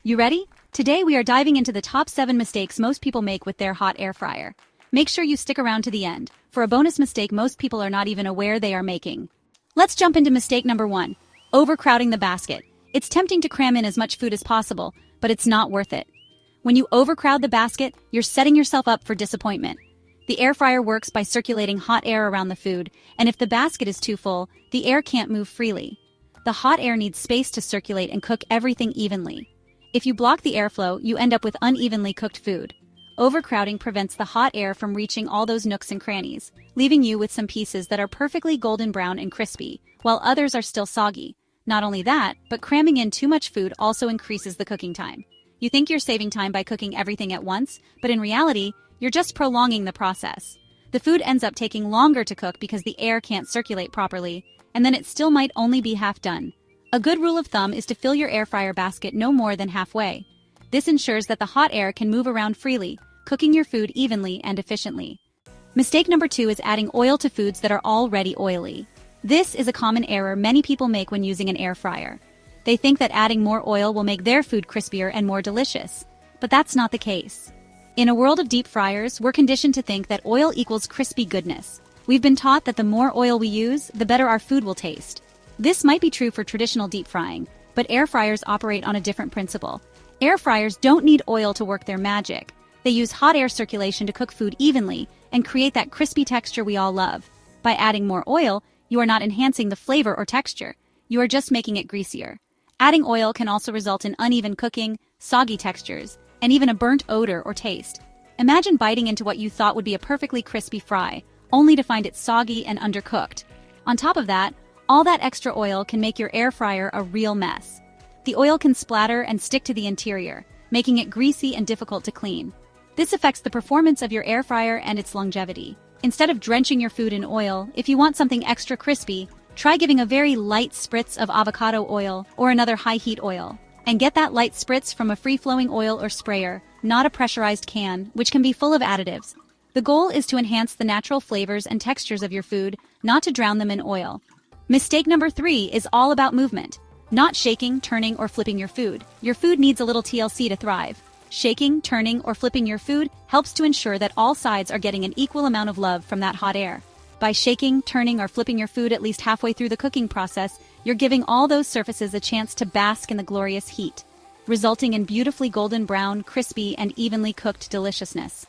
You ready? Today we are diving into the top 7 mistakes most people make with their hot air fryer. Make sure you stick around to the end, for a bonus mistake most people are not even aware they are making. Let's jump into mistake number 1. Overcrowding the basket. It's tempting to cram in as much food as possible, but it's not worth it. When you overcrowd the basket, you're setting yourself up for disappointment. The air fryer works by circulating hot air around the food, and if the basket is too full, the air can't move freely. The hot air needs space to circulate and cook everything evenly. If you block the airflow, you end up with unevenly cooked food. Overcrowding prevents the hot air from reaching all those nooks and crannies, leaving you with some pieces that are perfectly golden brown and crispy, while others are still soggy. Not only that, but cramming in too much food also increases the cooking time. You think you're saving time by cooking everything at once, but in reality, you're just prolonging the process. The food ends up taking longer to cook because the air can't circulate properly, and then it still might only be half done. A good rule of thumb is to fill your air fryer basket no more than halfway. This ensures that the hot air can move around freely, cooking your food evenly and efficiently. Mistake number 2 is adding oil to foods that are already oily. This is a common error many people make when using an air fryer. They think that adding more oil will make their food crispier and more delicious, but that's not the case. In a world of deep fryers, we're conditioned to think that oil equals crispy goodness. We've been taught that the more oil we use, the better our food will taste. This might be true for traditional deep frying, but air fryers operate on a different principle. Air fryers don't need oil to work their magic. They use hot air circulation to cook food evenly and create that crispy texture we all love. By adding more oil, you are not enhancing the flavor or texture. You are just making it greasier. Adding oil can also result in uneven cooking, soggy textures, and even a burnt odor or taste. Imagine biting into what you thought would be a perfectly crispy fry, only to find it soggy and undercooked. On top of that, all that extra oil can make your air fryer a real mess. The oil can splatter and stick to the interior, making it greasy and difficult to clean. This affects the performance of your air fryer and its longevity. Instead of drenching your food in oil, if you want something extra crispy, try giving a very light spritz of avocado oil or another high-heat oil. And get that light spritz from a free-flowing oil or sprayer, not a pressurized can, which can be full of additives. The goal is to enhance the natural flavors and textures of your food, not to drown them in oil. Mistake number 3 is all about movement. Not shaking, turning, or flipping your food. Your food needs a little TLC to thrive. Shaking, turning, or flipping your food helps to ensure that all sides are getting an equal amount of love from that hot air. By shaking, turning, or flipping your food at least halfway through the cooking process, you're giving all those surfaces a chance to bask in the glorious heat, resulting in beautifully golden brown, crispy, and evenly cooked deliciousness.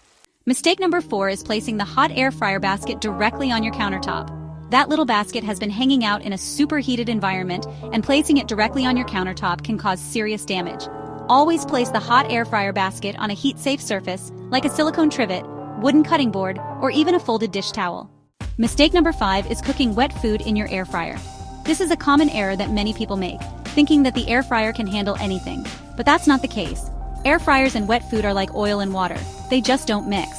Mistake number 4 is placing the hot air fryer basket directly on your countertop. That little basket has been hanging out in a superheated environment, and placing it directly on your countertop can cause serious damage. Always place the hot air fryer basket on a heat-safe surface, like a silicone trivet, wooden cutting board, or even a folded dish towel. Mistake number 5 is cooking wet food in your air fryer. This is a common error that many people make, thinking that the air fryer can handle anything. But that's not the case. Air fryers and wet food are like oil and water. They just don't mix.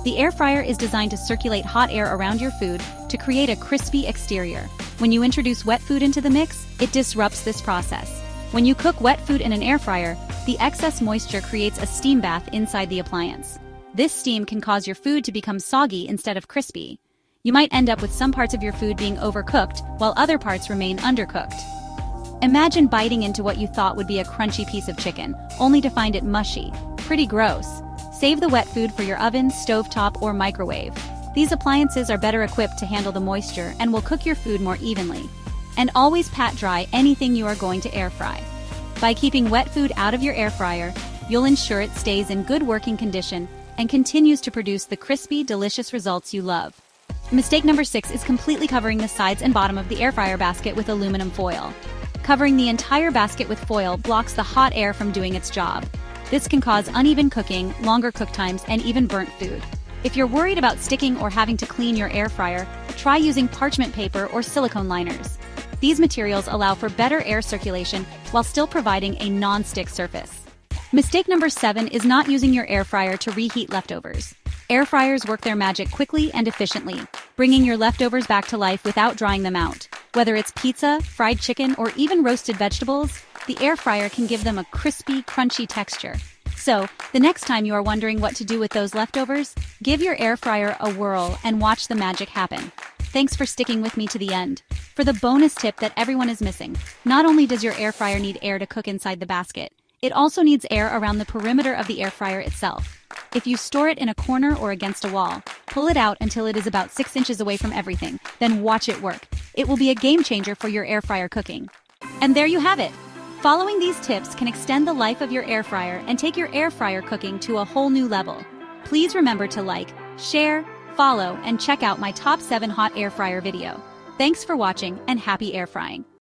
The air fryer is designed to circulate hot air around your food to create a crispy exterior. When you introduce wet food into the mix, it disrupts this process. When you cook wet food in an air fryer, the excess moisture creates a steam bath inside the appliance. This steam can cause your food to become soggy instead of crispy. You might end up with some parts of your food being overcooked, while other parts remain undercooked. Imagine biting into what you thought would be a crunchy piece of chicken, only to find it mushy. Pretty gross. Save the wet food for your oven, stovetop, or microwave. These appliances are better equipped to handle the moisture and will cook your food more evenly. And always pat dry anything you are going to air fry. By keeping wet food out of your air fryer, you'll ensure it stays in good working condition and continues to produce the crispy, delicious results you love. Mistake number 6 is completely covering the sides and bottom of the air fryer basket with aluminum foil. Covering the entire basket with foil blocks the hot air from doing its job. This can cause uneven cooking, longer cook times, and even burnt food. If you're worried about sticking or having to clean your air fryer, try using parchment paper or silicone liners. These materials allow for better air circulation while still providing a non-stick surface. Mistake number 7 is not using your air fryer to reheat leftovers. Air fryers work their magic quickly and efficiently, bringing your leftovers back to life without drying them out. Whether it's pizza, fried chicken, or even roasted vegetables, the air fryer can give them a crispy, crunchy texture. So, the next time you are wondering what to do with those leftovers, give your air fryer a whirl and watch the magic happen. Thanks for sticking with me to the end. For the bonus tip that everyone is missing, not only does your air fryer need air to cook inside the basket, It also needs air around the perimeter of the air fryer itself. If you store it in a corner or against a wall, pull it out until it is about 6 inches away from everything, then watch it work. It will be a game changer for your air fryer cooking. And there you have it. Following these tips can extend the life of your air fryer and take your air fryer cooking to a whole new level. Please remember to like, share, follow, and check out my top 7 hot air fryer video. Thanks for watching and happy air frying.